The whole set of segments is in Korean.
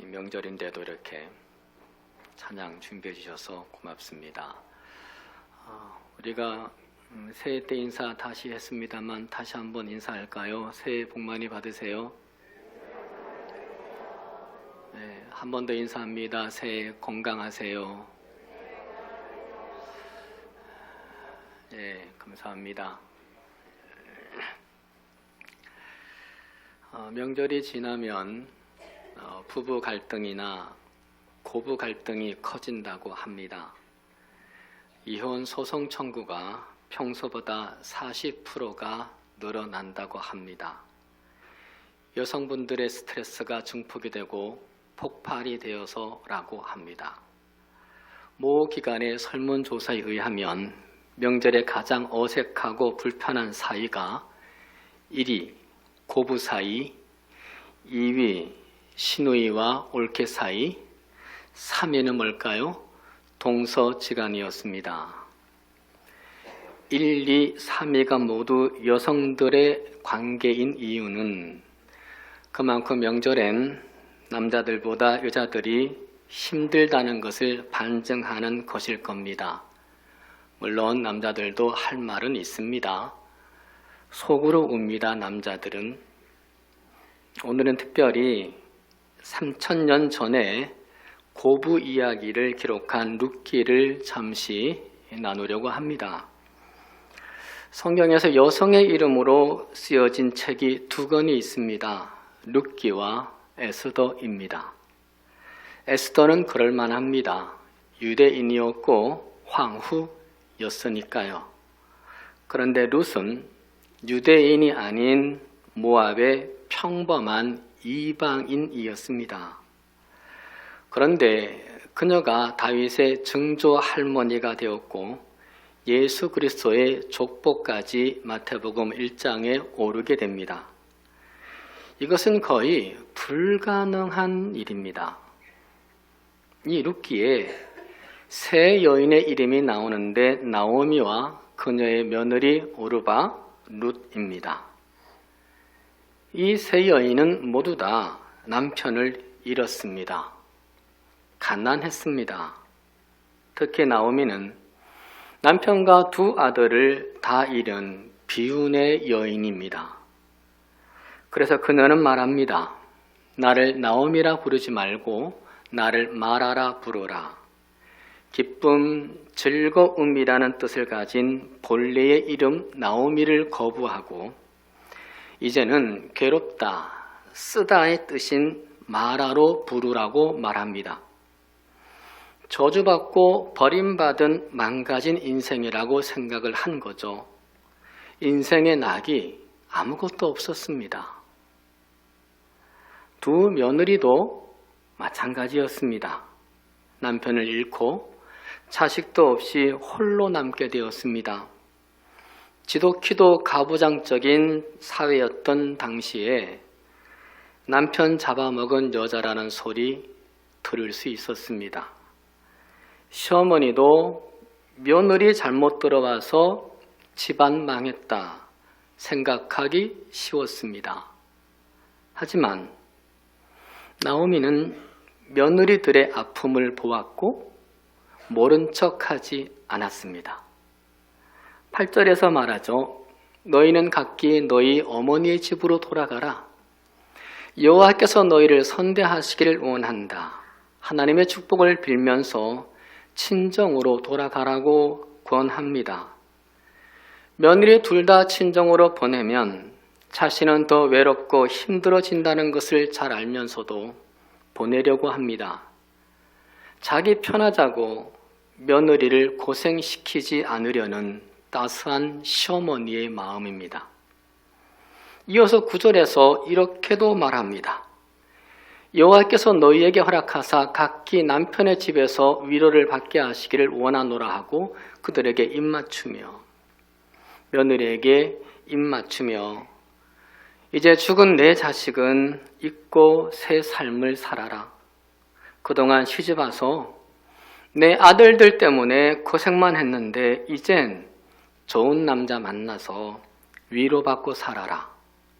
명절인데도 이렇게 찬양 준비해 주셔서 고맙습니다. 우리가 새해 때 인사 다시 했습니다만 다시 한번 인사할까요? 새해 복 많이 받으세요. 네, 한 번 더 인사합니다. 새해 건강하세요. 네, 감사합니다. 명절이 지나면 부부 갈등이나 고부 갈등이 커진다고 합니다. 이혼 소송 청구가 평소보다 40%가 늘어난다고 합니다. 여성분들의 스트레스가 증폭이 되고 폭발이 되어서라고 합니다. 모 기관의 설문조사에 의하면 명절에 가장 어색하고 불편한 사이가 1위 고부 사이, 2위 시누이와 올케 사이, 3위는 뭘까요? 동서지간이었습니다. 1, 2, 3위가 모두 여성들의 관계인 이유는 그만큼 명절엔 남자들보다 여자들이 힘들다는 것을 반증하는 것일 겁니다. 물론 남자들도 할 말은 있습니다. 속으로 웁니다, 남자들은. 오늘은 특별히 3000년 전에 고부 이야기를 기록한 룻기를 잠시 나누려고 합니다. 성경에서 여성의 이름으로 쓰여진 책이 2권이 있습니다. 룻기와 에스더입니다. 에스더는 그럴만합니다. 유대인이었고 황후였으니까요. 그런데 룻은 유대인이 아닌 모압의 평범한 이방인이었습니다. 그런데 그녀가 다윗의 증조 할머니가 되었고 예수 그리스도의 족보까지 마태복음 1장에 오르게 됩니다. 이것은 거의 불가능한 일입니다. 이 룻기에 세 여인의 이름이 나오는데 나오미와 그녀의 며느리 오르바 룻입니다. 이 세 여인은 모두 다 남편을 잃었습니다. 가난했습니다. 특히 나오미는 남편과 2 아들을 다 잃은 비운의 여인입니다. 그래서 그녀는 말합니다. 나를 나오미라 부르지 말고 나를 마라라 부르라. 기쁨, 즐거움이라는 뜻을 가진 본래의 이름 나오미를 거부하고 이제는 괴롭다, 쓰다의 뜻인 마라로 부르라고 말합니다. 저주받고 버림받은 망가진 인생이라고 생각을 한 거죠. 인생의 낙이 아무것도 없었습니다. 2 며느리도 마찬가지였습니다. 남편을 잃고 자식도 없이 홀로 남게 되었습니다. 지독히도 가부장적인 사회였던 당시에 남편 잡아먹은 여자라는 소리 들을 수 있었습니다. 시어머니도 며느리 잘못 들어와서 집안 망했다 생각하기 쉬웠습니다. 하지만 나오미는 며느리들의 아픔을 보았고 모른 척하지 않았습니다. 8절에서 말하죠. 너희는 각기 너희 어머니의 집으로 돌아가라. 여호와께서 너희를 선대하시기를 원한다. 하나님의 축복을 빌면서 친정으로 돌아가라고 권합니다. 며느리 둘 다 친정으로 보내면 자신은 더 외롭고 힘들어진다는 것을 잘 알면서도 보내려고 합니다. 자기 편하자고 며느리를 고생시키지 않으려는 따스한 시어머니의 마음입니다. 이어서 9절에서 이렇게도 말합니다. 여호와께서 너희에게 허락하사 각기 남편의 집에서 위로를 받게 하시기를 원하노라 하고 그들에게 입맞추며 며느리에게 입맞추며 이제 죽은 내 자식은 잊고 새 삶을 살아라. 그동안 시집와서 내 아들들 때문에 고생만 했는데 이젠 좋은 남자 만나서 위로받고 살아라.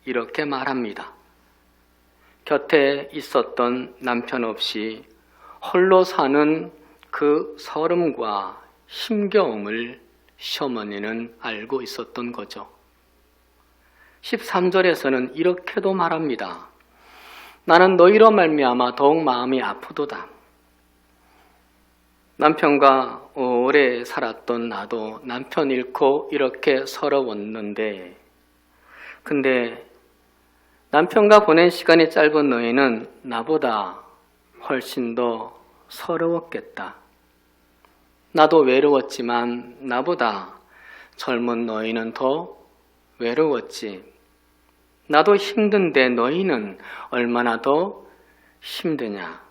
이렇게 말합니다. 곁에 있었던 남편 없이 홀로 사는 그 서름과 힘겨움을 시어머니는 알고 있었던 거죠. 13절에서는 이렇게도 말합니다. 나는 너희로 말미암아 더욱 마음이 아프도다. 남편과 오래 살았던 나도 남편 잃고 이렇게 서러웠는데, 근데 남편과 보낸 시간이 짧은 너희는 나보다 훨씬 더 서러웠겠다. 나도 외로웠지만 나보다 젊은 너희는 더 외로웠지. 나도 힘든데 너희는 얼마나 더 힘드냐.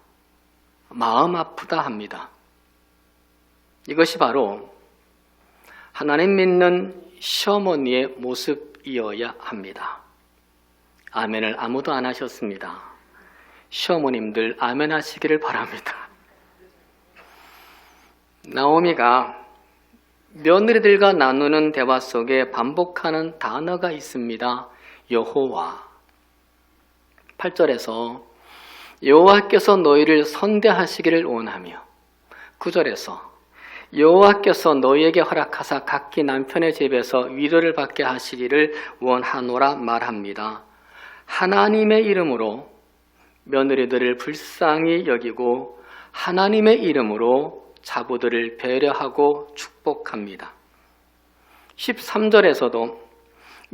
마음 아프다 합니다. 이것이 바로 하나님 믿는 시어머니의 모습이어야 합니다. 아멘을 아무도 안 하셨습니다. 시어머님들 아멘 하시기를 바랍니다. 나오미가 며느리들과 나누는 대화 속에 반복하는 단어가 있습니다. 여호와. 8절에서 여호와께서 너희를 선대하시기를 원하며, 9절에서 여호와께서 너희에게 허락하사 각기 남편의 집에서 위로를 받게 하시기를 원하노라 말합니다. 하나님의 이름으로 며느리들을 불쌍히 여기고 하나님의 이름으로 자부들을 배려하고 축복합니다. 13절에서도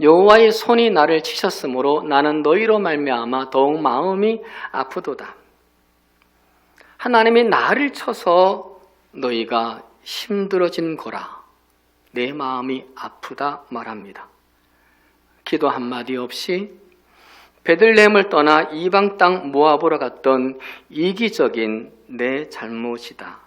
여호와의 손이 나를 치셨으므로 나는 너희로 말미암아 더욱 마음이 아프도다. 하나님이 나를 쳐서 너희가 힘들어진 거라. 내 마음이 아프다 말합니다. 기도 한마디 없이 베들레헴을 떠나 이방 땅 모압으로 갔던 이기적인 내 잘못이다.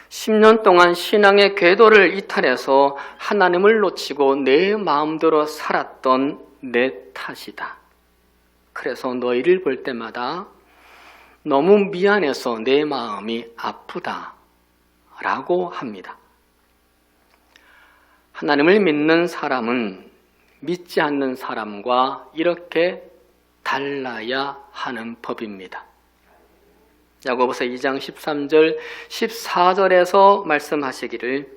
10년 동안 신앙의 궤도를 이탈해서 하나님을 놓치고 내 마음대로 살았던 내 탓이다. 그래서 너희를 볼 때마다 너무 미안해서 내 마음이 아프다 라고 합니다. 하나님을 믿는 사람은 믿지 않는 사람과 이렇게 달라야 하는 법입니다. 야고보서 2장 13절 14절에서 말씀하시기를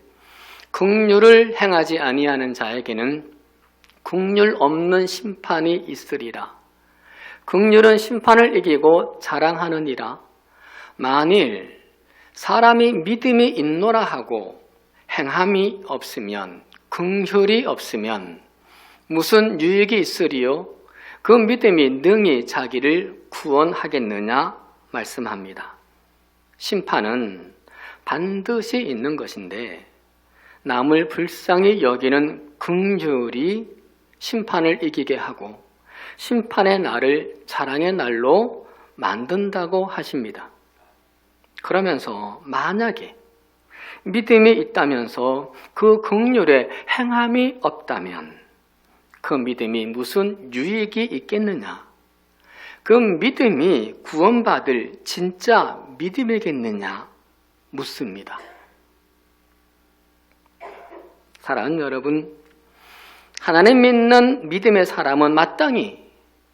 긍휼을 행하지 아니하는 자에게는 긍휼 없는 심판이 있으리라. 긍휼은 심판을 이기고 자랑하느니라. 만일 사람이 믿음이 있노라 하고 행함이 없으면, 긍휼이 없으면 무슨 유익이 있으리요? 그 믿음이 능히 자기를 구원하겠느냐 말씀합니다. 심판은 반드시 있는 것인데 남을 불쌍히 여기는 긍휼이 심판을 이기게 하고 심판의 날을 자랑의 날로 만든다고 하십니다. 그러면서 만약에 믿음이 있다면서 그 긍휼에 행함이 없다면 그 믿음이 무슨 유익이 있겠느냐? 그 믿음이 구원받을 진짜 믿음이겠느냐 묻습니다. 사랑하는 여러분, 하나님 믿는 믿음의 사람은 마땅히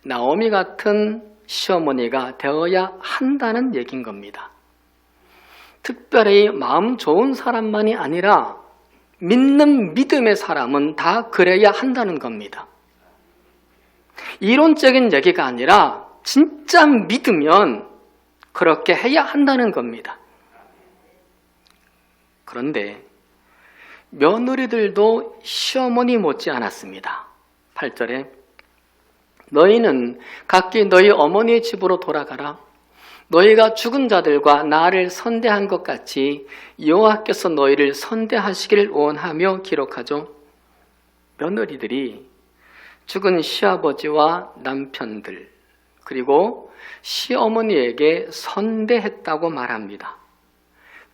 나오미 같은 시어머니가 되어야 한다는 얘기인 겁니다. 특별히 마음 좋은 사람만이 아니라 믿는 믿음의 사람은 다 그래야 한다는 겁니다. 이론적인 얘기가 아니라 진짜 믿으면 그렇게 해야 한다는 겁니다. 그런데 며느리들도 시어머니 못지 않았습니다. 8절에 너희는 각기 너희 어머니의 집으로 돌아가라. 너희가 죽은 자들과 나를 선대한 것 같이 여호와께서 너희를 선대하시기를 원하며 기록하죠. 며느리들이 죽은 시아버지와 남편들 그리고 시어머니에게 선대했다고 말합니다.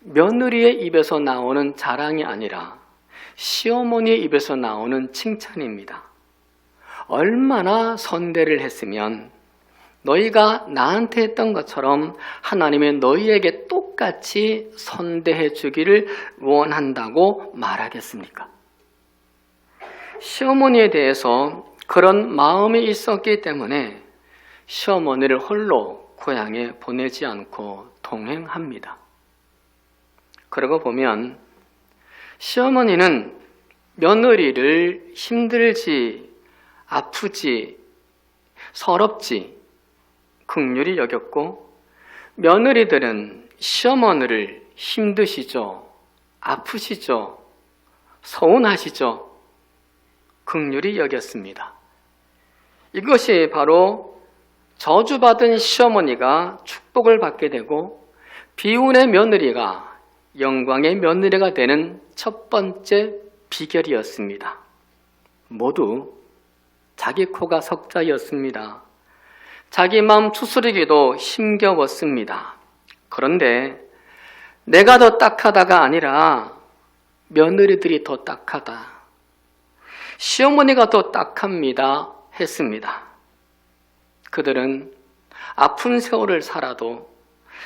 며느리의 입에서 나오는 자랑이 아니라 시어머니의 입에서 나오는 칭찬입니다. 얼마나 선대를 했으면 너희가 나한테 했던 것처럼 하나님의 너희에게 똑같이 선대해 주기를 원한다고 말하겠습니까? 시어머니에 대해서 그런 마음이 있었기 때문에 시어머니를 홀로 고향에 보내지 않고 동행합니다. 그러고 보면 시어머니는 며느리를 힘들지, 아프지, 서럽지 긍휼히 여겼고, 며느리들은 시어머니를 힘드시죠, 아프시죠, 서운하시죠 긍휼히 여겼습니다. 이것이 바로 저주받은 시어머니가 축복을 받게 되고 비운의 며느리가 영광의 며느리가 되는 첫 번째 비결이었습니다. 모두 자기 코가 석자였습니다. 자기 마음 추스리기도 힘겨웠습니다. 그런데 내가 더 딱하다가 아니라 며느리들이 더 딱하다, 시어머니가 더 딱합니다 했습니다. 그들은 아픈 세월을 살아도,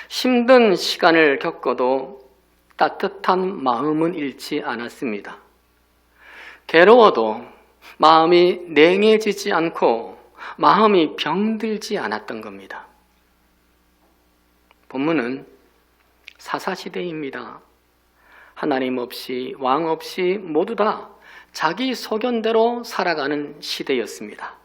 힘든 시간을 겪어도 따뜻한 마음은 잃지 않았습니다. 괴로워도 마음이 냉해지지 않고 마음이 병들지 않았던 겁니다. 본문은 사사시대입니다. 하나님 없이, 왕 없이 모두 다 자기 소견대로 살아가는 시대였습니다.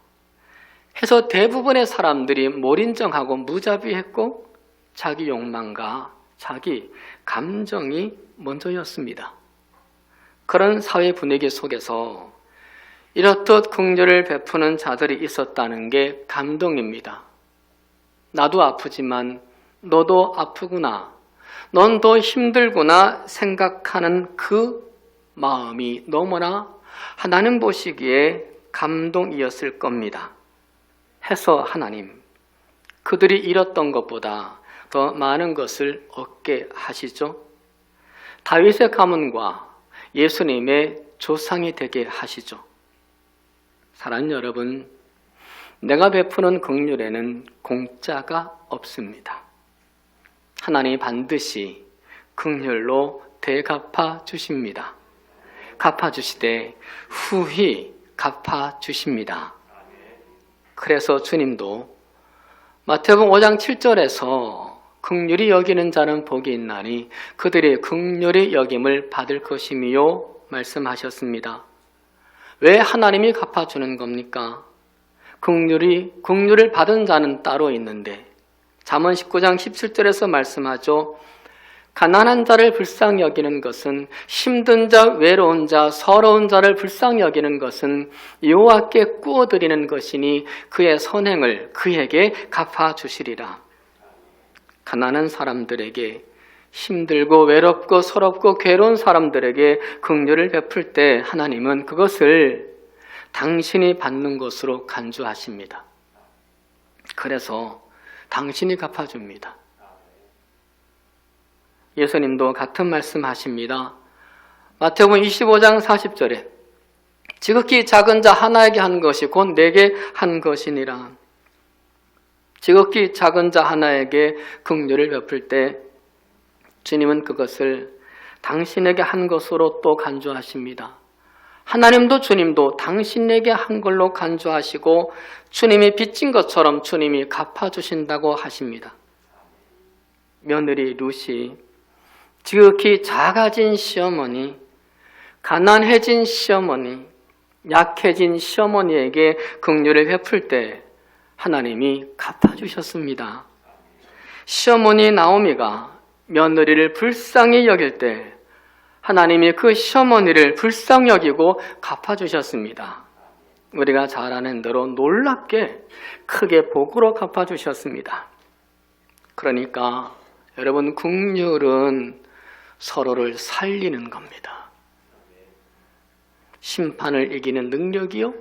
해서 대부분의 사람들이 몰인정하고 무자비했고 자기 욕망과 자기 감정이 먼저였습니다. 그런 사회 분위기 속에서 이렇듯 긍휼을 베푸는 자들이 있었다는 게 감동입니다. 나도 아프지만 너도 아프구나, 넌 더 힘들구나 생각하는 그 마음이 너무나 하나님 보시기에 감동이었을 겁니다. 해서 하나님, 그들이 잃었던 것보다 더 많은 것을 얻게 하시죠. 다윗의 가문과 예수님의 조상이 되게 하시죠. 사랑하는 여러분, 내가 베푸는 긍휼에는 공짜가 없습니다. 하나님이 반드시 긍휼로 대갚아 주십니다. 갚아주시되 후히 갚아주십니다. 그래서 주님도 마태복음 5장 7절에서 긍휼히 여기는 자는 복이 있나니 그들이 긍휼히 여김을 받을 것이미요 말씀하셨습니다. 왜 하나님이 갚아주는 겁니까? 긍휼을 받은 자는 따로 있는데 잠언 19장 17절에서 말씀하죠. 가난한 자를 불쌍히 여기는 것은, 힘든 자, 외로운 자, 서러운 자를 불쌍히 여기는 것은 여호와께 꾸어드리는 것이니 그의 선행을 그에게 갚아주시리라. 가난한 사람들에게, 힘들고 외롭고 서럽고 괴로운 사람들에게 긍휼을 베풀 때 하나님은 그것을 당신이 받는 것으로 간주하십니다. 그래서 당신이 갚아줍니다. 예수님도 같은 말씀하십니다. 마태복음 25장 40절에 지극히 작은 자 하나에게 한 것이 곧 내게 한 것이니라. 지극히 작은 자 하나에게 긍휼을 베풀 때 주님은 그것을 당신에게 한 것으로 또 간주하십니다. 하나님도 주님도 당신에게 한 걸로 간주하시고 주님이 빚진 것처럼 주님이 갚아주신다고 하십니다. 며느리 룻이 지극히 작아진 시어머니, 가난해진 시어머니, 약해진 시어머니에게 긍휼을 베풀 때 하나님이 갚아주셨습니다. 시어머니 나오미가 며느리를 불쌍히 여길 때 하나님이 그 시어머니를 불쌍히 여기고 갚아주셨습니다. 우리가 잘 아는 대로 놀랍게 크게 복으로 갚아주셨습니다. 그러니까 여러분, 긍휼은 서로를 살리는 겁니다. 심판을 이기는 능력이요,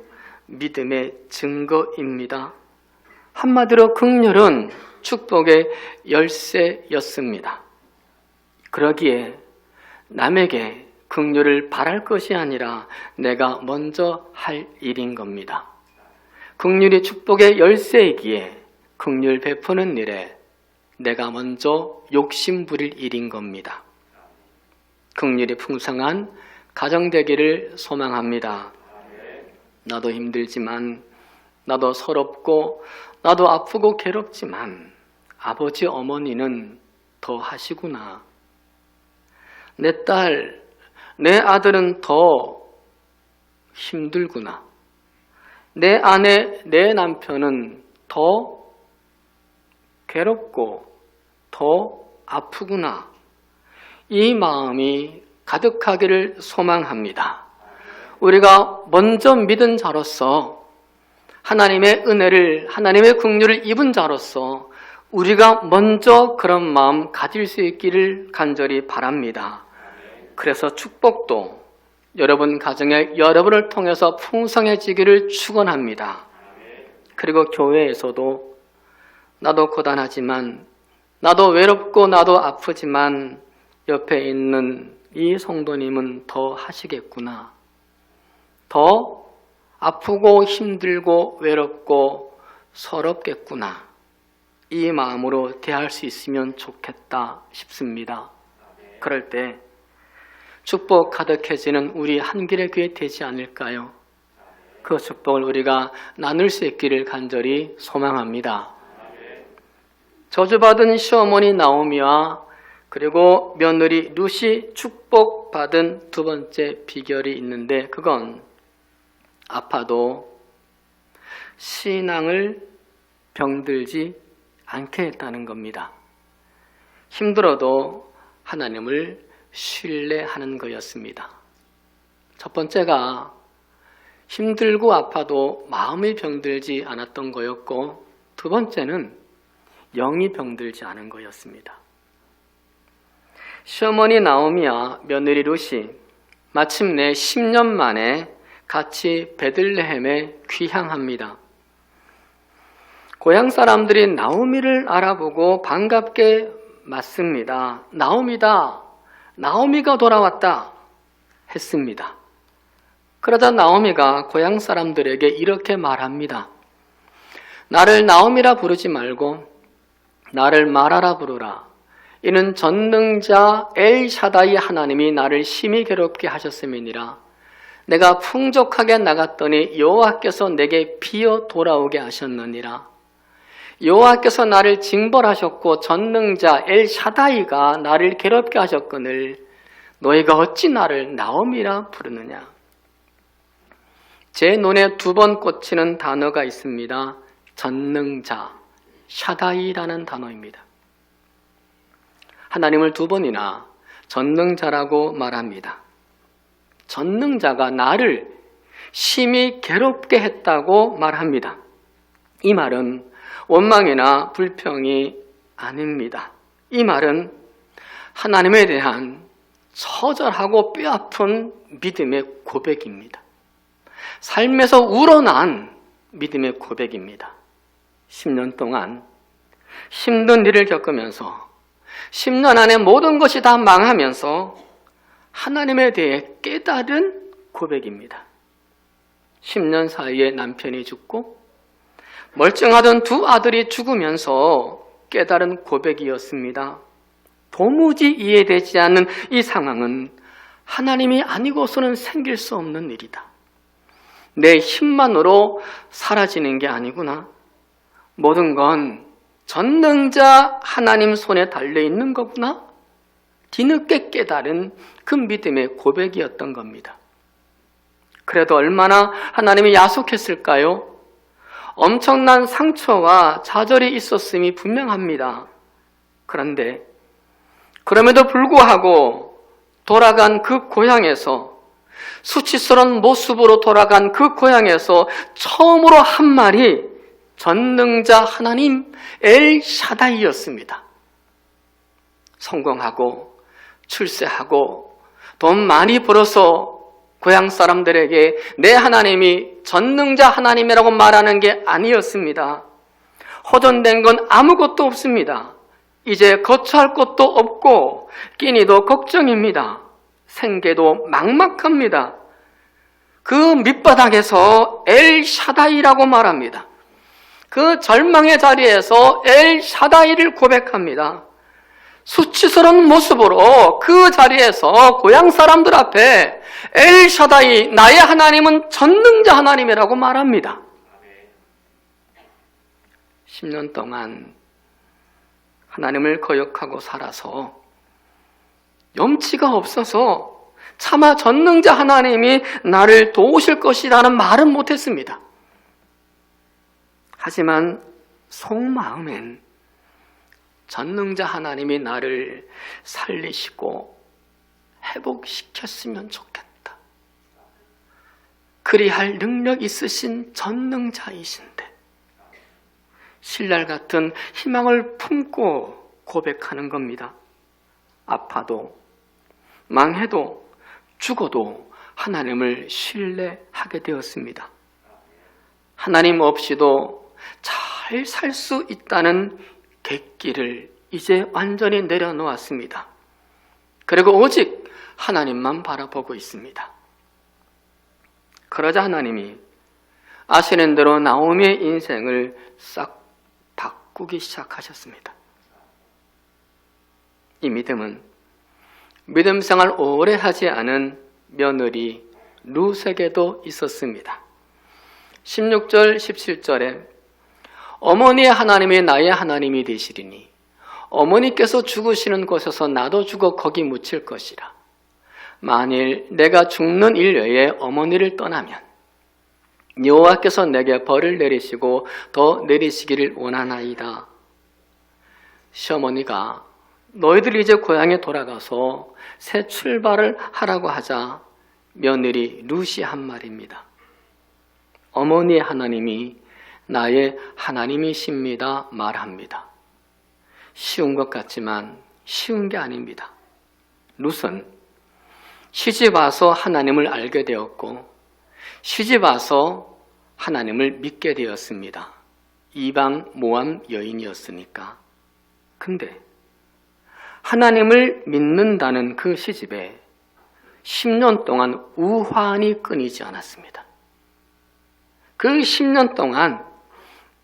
믿음의 증거입니다. 한마디로 긍휼은 축복의 열쇠였습니다. 그러기에 남에게 긍휼을 바랄 것이 아니라 내가 먼저 할 일인 겁니다. 긍휼이 축복의 열쇠이기에 긍휼 베푸는 일에 내가 먼저 욕심 부릴 일인 겁니다. 긍휼이 풍성한 가정 되기를 소망합니다. 나도 힘들지만, 나도 서럽고, 나도 아프고 괴롭지만 아버지 어머니는 더 하시구나. 내 딸, 내 아들은 더 힘들구나. 내 아내, 내 남편은 더 괴롭고 더 아프구나. 이 마음이 가득하기를 소망합니다. 우리가 먼저 믿은 자로서 하나님의 은혜를, 하나님의 긍휼을 입은 자로서 우리가 먼저 그런 마음 가질 수 있기를 간절히 바랍니다. 그래서 축복도 여러분 가정에 여러분을 통해서 풍성해지기를 축원합니다. 그리고 교회에서도 나도 고단하지만, 나도 외롭고 나도 아프지만 옆에 있는 이 성도님은 더 하시겠구나. 더 아프고 힘들고 외롭고 서럽겠구나. 이 마음으로 대할 수 있으면 좋겠다 싶습니다. 그럴 때 축복 가득해지는 우리 한길의 교회 되지 않을까요? 그 축복을 우리가 나눌 수 있기를 간절히 소망합니다. 저주받은 시어머니 나오미와 그리고 며느리 룻이 축복받은 두 번째 비결이 있는데, 그건 아파도 신앙을 병들지 않게 했다는 겁니다. 힘들어도 하나님을 신뢰하는 거였습니다. 첫 번째가 힘들고 아파도 마음이 병들지 않았던 거였고, 두 번째는 영이 병들지 않은 거였습니다. 시어머니 나오미와 며느리 룻이 마침내 10년 만에 같이 베들레헴에 귀향합니다. 고향 사람들이 나오미를 알아보고 반갑게 맞습니다. 나오미다. 나오미가 돌아왔다 했습니다. 그러다 나오미가 고향 사람들에게 이렇게 말합니다. 나를 나오미라 부르지 말고 나를 마라라 부르라. 이는 전능자 엘샤다이 하나님이 나를 심히 괴롭게 하셨음이니라. 내가 풍족하게 나갔더니 여호와께서 내게 비어 돌아오게 하셨느니라. 여호와께서 나를 징벌하셨고 전능자 엘샤다이가 나를 괴롭게 하셨거늘 너희가 어찌 나를 나오미라 부르느냐. 제 눈에 두 번 꽂히는 단어가 있습니다. 전능자, 샤다이라는 단어입니다. 하나님을 두 번이나 전능자라고 말합니다. 전능자가 나를 심히 괴롭게 했다고 말합니다. 이 말은 원망이나 불평이 아닙니다. 이 말은 하나님에 대한 처절하고 뼈아픈 믿음의 고백입니다. 삶에서 우러난 믿음의 고백입니다. 10년 동안 힘든 일을 겪으면서 10년 안에 모든 것이 다 망하면서 하나님에 대해 깨달은 고백입니다. 10년 사이에 남편이 죽고 멀쩡하던 두 아들이 죽으면서 깨달은 고백이었습니다. 도무지 이해되지 않는 이 상황은 하나님이 아니고서는 생길 수 없는 일이다. 내 힘만으로 사라지는 게 아니구나. 모든 건 전능자 하나님 손에 달려있는 거구나. 뒤늦게 깨달은 그 믿음의 고백이었던 겁니다. 그래도 얼마나 하나님이 야속했을까요? 엄청난 상처와 좌절이 있었음이 분명합니다. 그런데 그럼에도 불구하고 돌아간 그 고향에서, 수치스러운 모습으로 돌아간 그 고향에서 처음으로 한 말이 전능자 하나님 엘샤다이였습니다. 성공하고 출세하고 돈 많이 벌어서 고향 사람들에게 내 하나님이 전능자 하나님이라고 말하는 게 아니었습니다. 호전된 건 아무것도 없습니다. 이제 거처할 것도 없고 끼니도 걱정입니다. 생계도 막막합니다. 그 밑바닥에서 엘샤다이라고 말합니다. 그 절망의 자리에서 엘샤다이를 고백합니다. 수치스러운 모습으로 그 자리에서 고향 사람들 앞에 엘샤다이, 나의 하나님은 전능자 하나님이라고 말합니다. 10년 동안 하나님을 거역하고 살아서 염치가 없어서 차마 전능자 하나님이 나를 도우실 것이라는 말은 못했습니다. 하지만 속마음엔 전능자 하나님이 나를 살리시고 회복시켰으면 좋겠다. 그리할 능력 있으신 전능자이신데 신랄 같은 희망을 품고 고백하는 겁니다. 아파도 망해도 죽어도 하나님을 신뢰하게 되었습니다. 하나님 없이도 잘 살 수 있다는 객기를 이제 완전히 내려놓았습니다. 그리고 오직 하나님만 바라보고 있습니다. 그러자 하나님이 아시는 대로 나오미의 인생을 싹 바꾸기 시작하셨습니다. 이 믿음은 믿음 생활 오래 하지 않은 며느리 룻에게도 있었습니다. 16절 17절에 어머니의 하나님이 나의 하나님이 되시리니 어머니께서 죽으시는 곳에서 나도 죽어 거기 묻힐 것이라. 만일 내가 죽는 일외에 어머니를 떠나면 여호와께서 내게 벌을 내리시고 더 내리시기를 원하나이다. 시어머니가 너희들 이제 고향에 돌아가서 새 출발을 하라고 하자 며느리 룻이 한 말입니다. 어머니의 하나님이 나의 하나님이십니다 말합니다. 쉬운 것 같지만 쉬운 게 아닙니다. 룻은 시집 와서 하나님을 알게 되었고 시집 와서 하나님을 믿게 되었습니다. 이방 모함 여인이었으니까. 근데 하나님을 믿는다는 그 시집에 10년 동안 우환이 끊이지 않았습니다. 그 10년 동안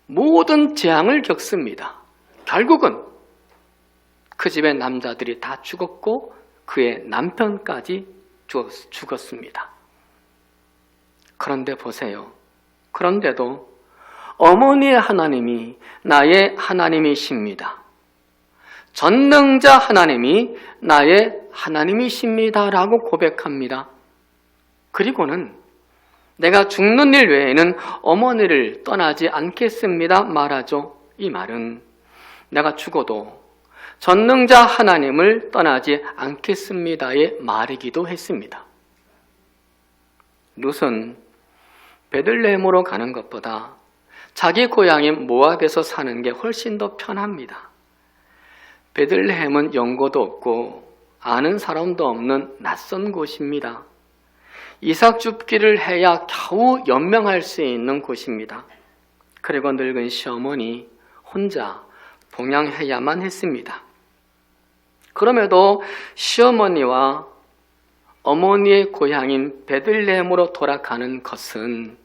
모든 재앙을 겪습니다. 결국은 그 집의 남자들이 다 죽었고 그의 남편까지 죽었습니다. 그런데 보세요. 그런데도 어머니의 하나님이 나의 하나님이십니다. 전능자 하나님이 나의 하나님이십니다 라고 고백합니다. 그리고는 내가 죽는 일 외에는 어머니를 떠나지 않겠습니다 말하죠. 이 말은 내가 죽어도 전능자 하나님을 떠나지 않겠습니다의 말이기도 했습니다. 룻은 베들레헴으로 가는 것보다 자기 고향인 모압에서 사는 게 훨씬 더 편합니다. 베들레헴은 연고도 없고 아는 사람도 없는 낯선 곳입니다. 이삭 줍기를 해야 겨우 연명할 수 있는 곳입니다. 그리고 늙은 시어머니 혼자 봉양해야만 했습니다. 그럼에도 시어머니와 어머니의 고향인 베들레헴으로 돌아가는 것은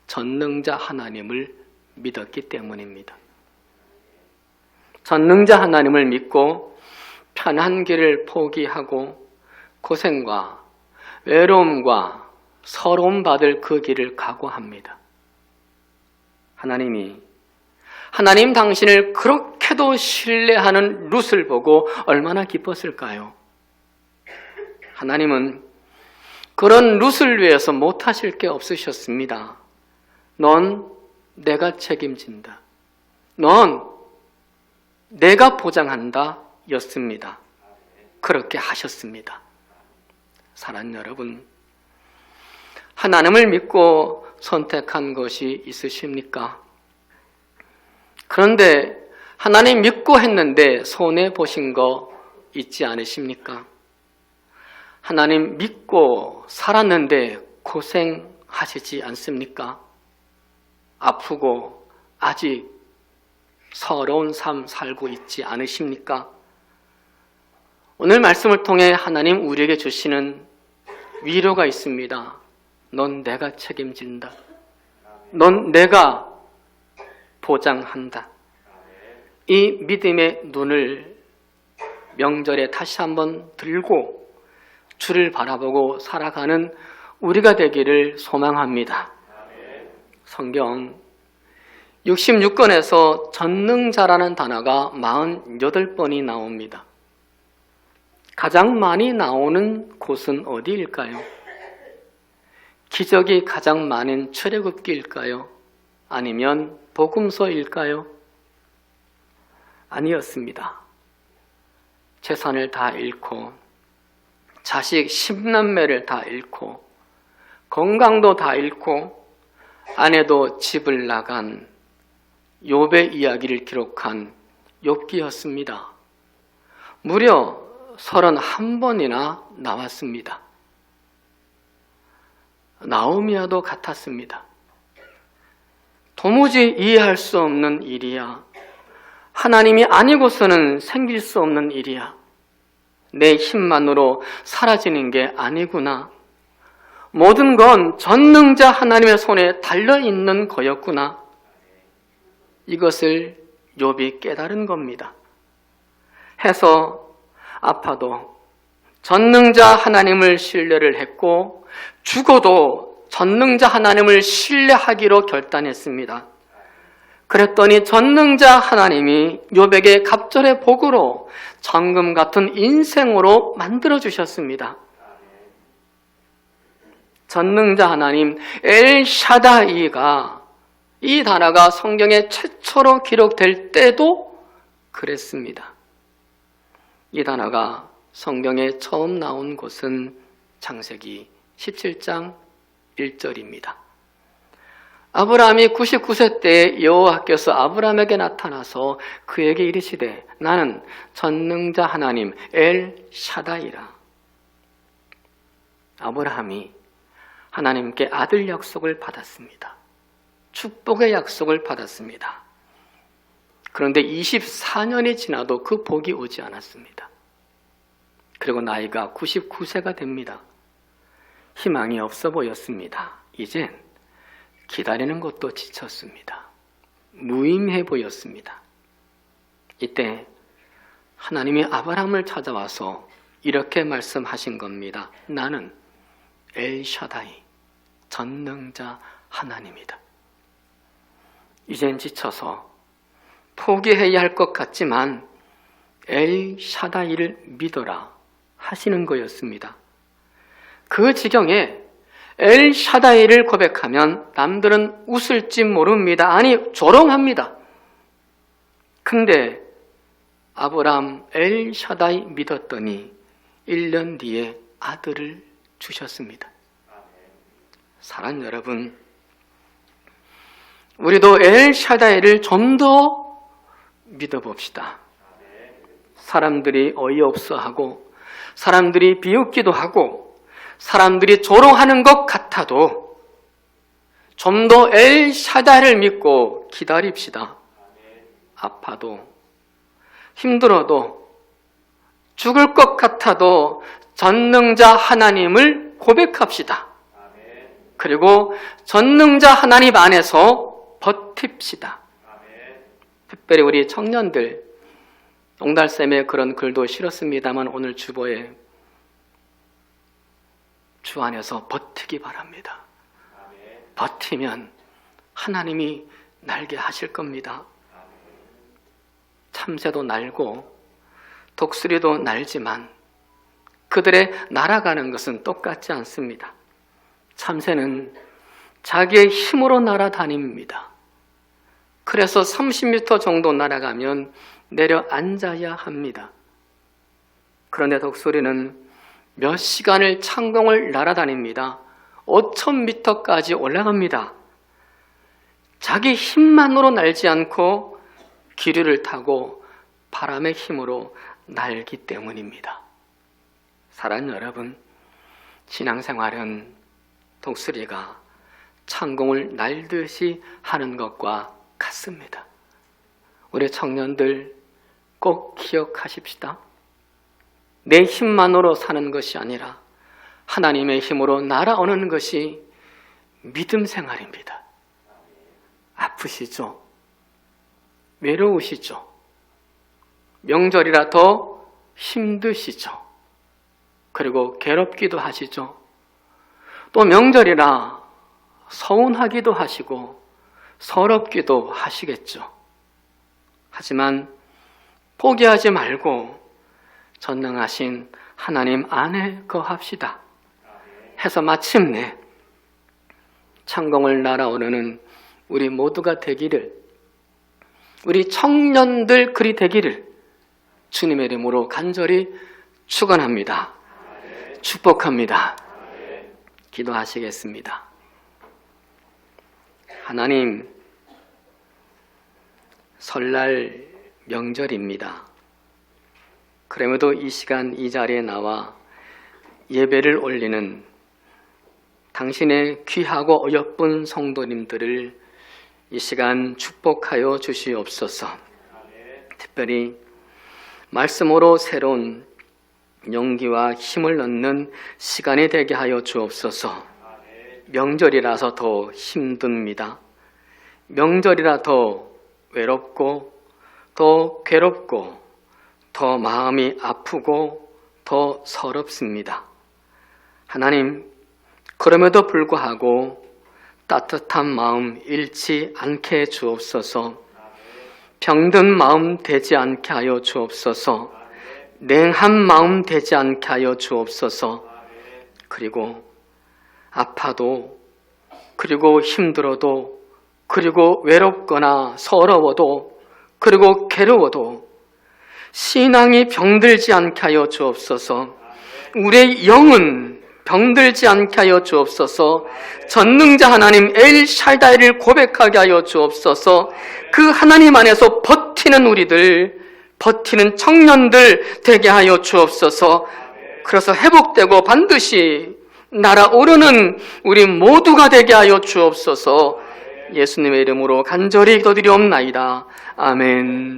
전능자 하나님을 믿었기 때문입니다. 전능자 하나님을 믿고 편한 길을 포기하고 고생과 외로움과 서러움 받을 그 길을 각오합니다. 하나님 당신을 그렇게도 신뢰하는 룻을 보고 얼마나 기뻤을까요? 하나님은 그런 룻을 위해서 못하실 게 없으셨습니다. 넌 내가 책임진다. 넌 내가 보장한다 였습니다. 그렇게 하셨습니다. 사랑하는 여러분, 하나님을 믿고 선택한 것이 있으십니까? 그런데 하나님 믿고 했는데 손해보신 거 있지 않으십니까? 하나님 믿고 살았는데 고생하시지 않습니까? 아프고 아직 서러운 삶 살고 있지 않으십니까? 오늘 말씀을 통해 하나님 우리에게 주시는 위로가 있습니다. 넌 내가 책임진다. 넌 내가 보장한다. 이 믿음의 눈을 명절에 다시 한번 들고 주를 바라보고 살아가는 우리가 되기를 소망합니다. 성경 66권에서 전능자라는 단어가 48번이 나옵니다. 가장 많이 나오는 곳은 어디일까요? 기적이 가장 많은 출애굽기일까요? 아니면 복음서일까요? 아니었습니다. 재산을 다 잃고 자식 10남매를 다 잃고 건강도 다 잃고 아내도 집을 나간 욥의 이야기를 기록한 욥기였습니다. 무려 31번이나 나왔습니다. 나오미와도 같았습니다. 도무지 이해할 수 없는 일이야. 하나님이 아니고서는 생길 수 없는 일이야. 내 힘만으로 사라지는 게 아니구나. 모든 건 전능자 하나님의 손에 달려있는 거였구나. 이것을 욥이 깨달은 겁니다. 해서 아파도 전능자 하나님을 신뢰를 했고 죽어도 전능자 하나님을 신뢰하기로 결단했습니다. 그랬더니 전능자 하나님이 욥에게 갑절의 복으로 정금 같은 인생으로 만들어주셨습니다. 전능자 하나님 엘샤다이가 이 단어가 성경에 최초로 기록될 때도 그랬습니다. 이 단어가 성경에 처음 나온 곳은 창세기 17장 1절입니다. 아브라함이 99세 때 여호와께서 아브라함에게 나타나서 그에게 이르시되 나는 전능자 하나님 엘샤다이라. 아브라함이 하나님께 아들 약속을 받았습니다. 축복의 약속을 받았습니다. 그런데 24년이 지나도 그 복이 오지 않았습니다. 그리고 나이가 99세가 됩니다. 희망이 없어 보였습니다. 이젠 기다리는 것도 지쳤습니다. 무의미해 보였습니다. 이때 하나님이 아브라함을 찾아와서 이렇게 말씀하신 겁니다. 나는 엘샤다이, 전능자 하나님이다. 이젠 지쳐서 포기해야 할 것 같지만 엘샤다이를 믿어라 하시는 거였습니다. 그 지경에 엘샤다이를 고백하면 남들은 웃을지 모릅니다. 아니 조롱합니다. 근데 아브라함 엘샤다이 믿었더니 1년 뒤에 아들을 주셨습니다. 사랑하는 여러분, 우리도 엘샤다이를 좀 더 믿어봅시다. 사람들이 어이없어하고 사람들이 비웃기도 하고 사람들이 조롱하는 것 같아도 좀 더 엘샤다이를 믿고 기다립시다. 아파도 힘들어도 죽을 것 같아도 전능자 하나님을 고백합시다. 그리고 전능자 하나님 안에서 버팁시다. 특별히 우리 청년들, 옹달샘에 그런 글도 실었습니다만 오늘 주보에 주 안에서 버티기 바랍니다. 버티면 하나님이 날게 하실 겁니다. 참새도 날고 독수리도 날지만 그들의 날아가는 것은 똑같지 않습니다. 참새는 자기의 힘으로 날아다닙니다. 그래서 30m 정도 날아가면 내려앉아야 합니다. 그런데 독수리는 몇 시간을 창공을 날아다닙니다. 5,000m까지 올라갑니다. 자기 힘만으로 날지 않고 기류를 타고 바람의 힘으로 날기 때문입니다. 사랑하는 여러분, 신앙생활은 독수리가 창공을 날듯이 하는 것과 같습니다. 우리 청년들 꼭 기억하십시다. 내 힘만으로 사는 것이 아니라 하나님의 힘으로 날아오는 것이 믿음 생활입니다. 아프시죠? 외로우시죠? 명절이라 더 힘드시죠? 그리고 괴롭기도 하시죠? 또 명절이라 서운하기도 하시고 서럽기도 하시겠죠. 하지만 포기하지 말고 전능하신 하나님 안에 거합시다 해서 마침내 창공을 날아오르는 우리 모두가 되기를, 우리 청년들 그리 되기를 주님의 이름으로 간절히 축원합니다. 축복합니다. 기도하시겠습니다. 하나님, 설날 명절입니다. 그럼에도 이 시간 이 자리에 나와 예배를 올리는 당신의 귀하고 어여쁜 성도님들을 이 시간 축복하여 주시옵소서. 특별히 말씀으로 새로운 용기와 힘을 얻는 시간이 되게 하여 주옵소서. 명절이라서 더 힘듭니다. 명절이라 더 외롭고 더 괴롭고 더 마음이 아프고 더 서럽습니다. 하나님, 그럼에도 불구하고 따뜻한 마음 잃지 않게 주옵소서. 병든 마음 되지 않게 하여 주옵소서. 냉한 마음 되지 않게 하여 주옵소서. 그리고 아파도, 그리고 힘들어도, 그리고 외롭거나 서러워도, 그리고 괴로워도 신앙이 병들지 않게 하여 주옵소서. 우리의 영은 병들지 않게 하여 주옵소서. 전능자 하나님 엘샤다이를 고백하게 하여 주옵소서. 그 하나님 안에서 버티는 우리들, 버티는 청년들 되게 하여 주옵소서. 그래서 회복되고 반드시 날아오르는 우리 모두가 되게 하여 주옵소서. 예수님의 이름으로 간절히 기도드리옵나이다. 아멘.